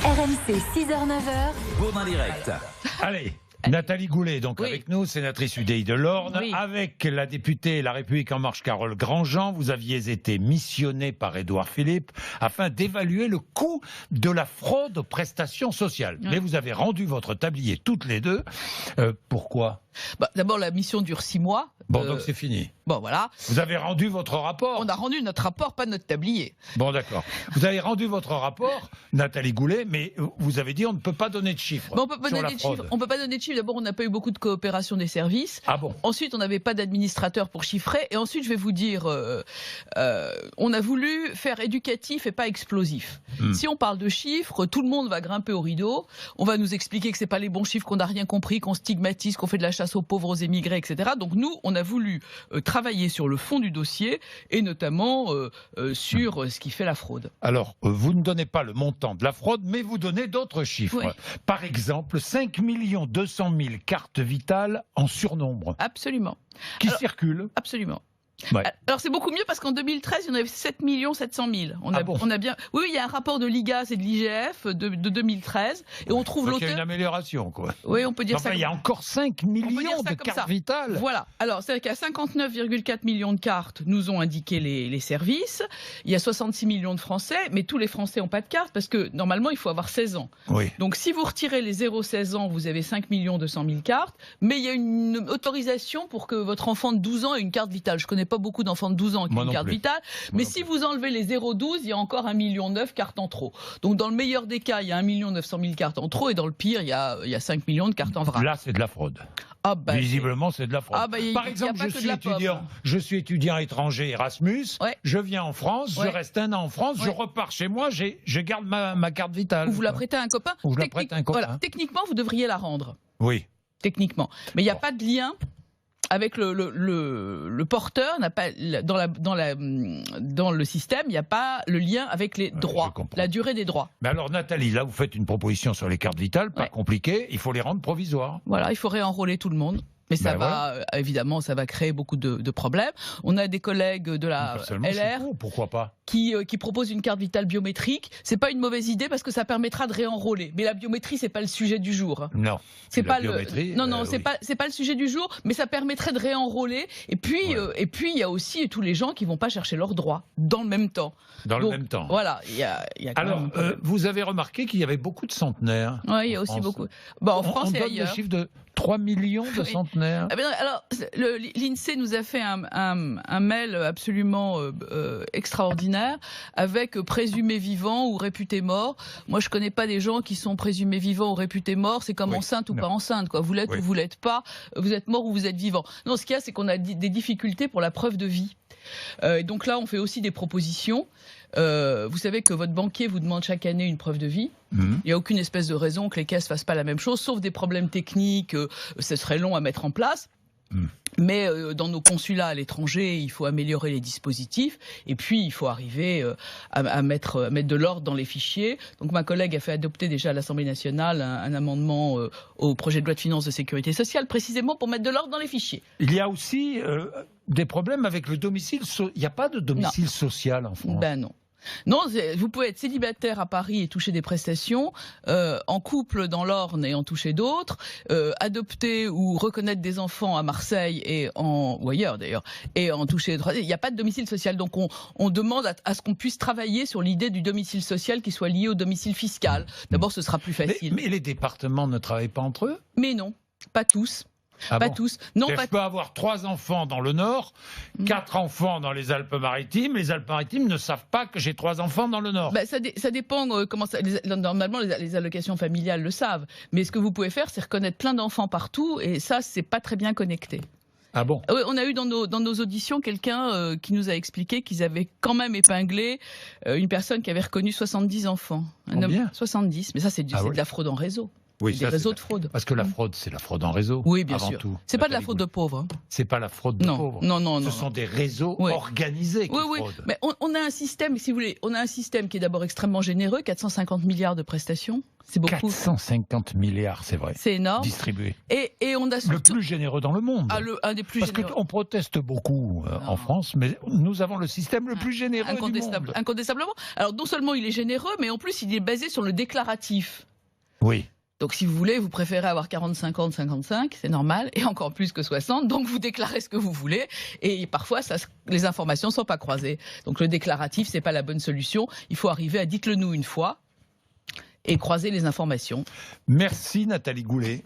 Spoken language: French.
RMC 6h-9h. Bourdin direct. Allez, Nathalie Goulet, donc avec nous, sénatrice UDI de l'Orne. Oui. Avec la députée La République En Marche, Carole Grandjean, vous aviez été missionnée par Édouard Philippe afin d'évaluer le coût de la fraude aux prestations sociales. Oui. Mais vous avez rendu votre tablier toutes les deux. Pourquoi ? D'abord, la mission dure 6 mois. Bon, donc c'est fini. Bon, voilà. Vous avez rendu votre rapport. On a rendu notre rapport, pas notre tablier. Bon, d'accord. Vous avez rendu votre rapport, Nathalie Goulet, mais vous avez dit on ne peut pas donner de chiffres. Bon, on peut pas sur donner la de fraude. chiffres. On peut pas donner de chiffres. D'abord, on n'a pas eu beaucoup de coopération des services. Ah bon ? Ensuite, on n'avait pas d'administrateur pour chiffrer. Et ensuite, je vais vous dire, on a voulu faire éducatif et pas explosif. Si on parle de chiffres, tout le monde va grimper au rideau. On va nous expliquer que c'est pas les bons chiffres, qu'on n'a rien compris, qu'on stigmatise, qu'on fait de la chasse aux pauvres, aux émigrés, etc. Donc nous, on a voulu travailler sur le fond du dossier et notamment sur ce qui fait la fraude. Alors, vous ne donnez pas le montant de la fraude, mais vous donnez d'autres chiffres. Oui. Par exemple, 5 200 000 cartes vitales en surnombre Absolument. qui circulent. Absolument. Ouais. Alors c'est beaucoup mieux parce qu'en 2013, il y en avait 7 700 000. On a bien. Oui, il y a un rapport de l'IGAS et de l'IGF de 2013 et on trouve Donc il y a l'auteur. une amélioration, quoi. Oui, on peut dire Enfin, ça. il y a encore 5 millions de cartes vitales. Voilà. Alors, c'est-à-dire qu'à 59,4 millions de cartes, nous ont indiqué les services. Il y a 66 millions de Français, mais tous les Français n'ont pas de carte parce que normalement, il faut avoir 16 ans. Oui. Donc, si vous retirez les 0-16 ans, vous avez 5 200 000 cartes, mais il y a une autorisation pour que votre enfant de 12 ans ait une carte vitale. Je connais pas beaucoup d'enfants de 12 ans qui ont Moi une non carte plus. vitale, mais si vous enlevez les 0-12, il y a encore 1,9 million de cartes en trop. Donc, dans le meilleur des cas, il y a 1 900 000 cartes en trop, et dans le pire, il y a 5 millions de cartes en vrac. Là, c'est de la fraude. Ah bah, Visiblement, c'est de la fraude. Ah bah, Par y a exemple, pas que de la pomme. je suis étudiant étranger Erasmus, Ouais. je viens en France, je Ouais. reste un an en France, je Ouais. repars chez moi, je garde ma carte vitale. Ou vous la prêtez à un copain. Ou je la prête à un copain. Voilà, techniquement, vous devriez la rendre. Oui. Techniquement. Mais il n'y a Bon. pas de lien avec le porteur, n'a pas dans le système, il n'y a pas le lien avec les droits, je comprends. la durée des droits. Mais alors, Nathalie, là, vous faites une proposition sur les cartes vitales, pas Ouais. compliquée, il faut les rendre provisoires. Voilà, il faut réenrôler tout le monde. Mais ça Ben va, évidemment, ça va créer beaucoup de problèmes. On a des collègues de la Personnellement, je suis LR pour, pourquoi pas ? qui proposent une carte vitale biométrique. C'est pas une mauvaise idée parce que ça permettra de réenrôler. Mais la biométrie, c'est pas le sujet du jour. Hein. Non. C'est La pas biométrie, non, oui. c'est pas le sujet du jour, mais ça permettrait de réenrôler. Et puis il y a aussi tous les gens qui vont pas chercher leurs droits dans le même temps. Dans Donc, le même temps. Voilà, il y a quand Alors, même un problème. vous avez remarqué qu'il y avait beaucoup de centenaires. Ouais, il y a en aussi France. beaucoup. Bon, en France on et donne le ailleurs. chiffre de 3 millions de Oui. centenaires. Ah ben, alors, l'INSEE nous a fait un mail absolument extraordinaire avec présumés vivants ou réputés morts. Moi, je connais pas des gens qui sont présumés vivants ou réputés morts. C'est comme Oui. enceinte ou Non. pas enceinte, quoi. Vous l'êtes Oui. ou vous l'êtes pas. Vous êtes mort ou vous êtes vivant. Non, ce qu'il y a, c'est qu'on a des difficultés pour la preuve de vie. Donc là, on fait aussi des propositions. Vous savez que votre banquier vous demande chaque année une preuve de vie. Il n'y a aucune espèce de raison que les caisses fassent pas la même chose, sauf des problèmes techniques. Ce serait long à mettre en place. Mais dans nos consulats à l'étranger, il faut améliorer les dispositifs et puis il faut arriver à mettre de l'ordre dans les fichiers. Donc ma collègue a fait adopter déjà à l'Assemblée nationale un amendement au projet de loi de finances de sécurité sociale, précisément pour mettre de l'ordre dans les fichiers. Il y a aussi des problèmes avec le domicile. Il n'y a pas de domicile social en France. Ben non. Non, vous pouvez être célibataire à Paris et toucher des prestations, en couple dans l'Orne et en toucher d'autres, adopter ou reconnaître des enfants à Marseille ou ailleurs d'ailleurs, et en toucher d'autres. Il n'y a pas de domicile social, donc on demande à ce qu'on puisse travailler sur l'idée du domicile social qui soit lié au domicile fiscal. D'abord, ce sera plus facile. Mais les départements ne travaillent pas entre eux ? Mais non, pas tous. Ah Pas bon tous. Non, Je pas peux avoir 3 enfants dans le Nord, 4 enfants dans les Alpes-Maritimes. Les Alpes-Maritimes ne savent pas que j'ai 3 enfants dans le Nord. Bah, ça dépend comment ça. Normalement, les allocations familiales le savent. Mais ce que vous pouvez faire, c'est reconnaître plein d'enfants partout, et ça, c'est pas très bien connecté. Ah bon ? Oui, on a eu dans nos auditions quelqu'un qui nous a expliqué qu'ils avaient quand même épinglé une personne qui avait reconnu 70 enfants. Un homme, Combien ? 70. Mais ça, c'est Ah de oui. la fraude en réseau. Oui, des ça, réseaux de fraude. Parce que la fraude, c'est la fraude en réseau. Oui, bien avant sûr. tout. C'est pas de la Nathalie fraude de Goulet. pauvres. Hein. C'est pas la fraude de Non, pauvres. non. Ce sont des réseaux Oui. organisés qui Oui, fraudent. mais on a un système, si vous voulez, on a un système qui est d'abord extrêmement généreux, 450 milliards de prestations, c'est beaucoup. 450 milliards, c'est vrai. C'est énorme. Distribués. Et on a Le surtout plus généreux dans le monde. un des plus Parce généreux. qu'on proteste beaucoup en France, mais nous avons le système le plus généreux du monde. Incontestablement. Alors non seulement il est généreux, mais en plus il est basé sur le déclaratif. Oui. Donc si vous voulez, vous préférez avoir 40, 50, 55, c'est normal, et encore plus que 60, donc vous déclarez ce que vous voulez, et parfois les informations ne sont pas croisées. Donc le déclaratif, c'est pas la bonne solution, il faut arriver à dites-le nous une fois, et croiser les informations. Merci Nathalie Goulet.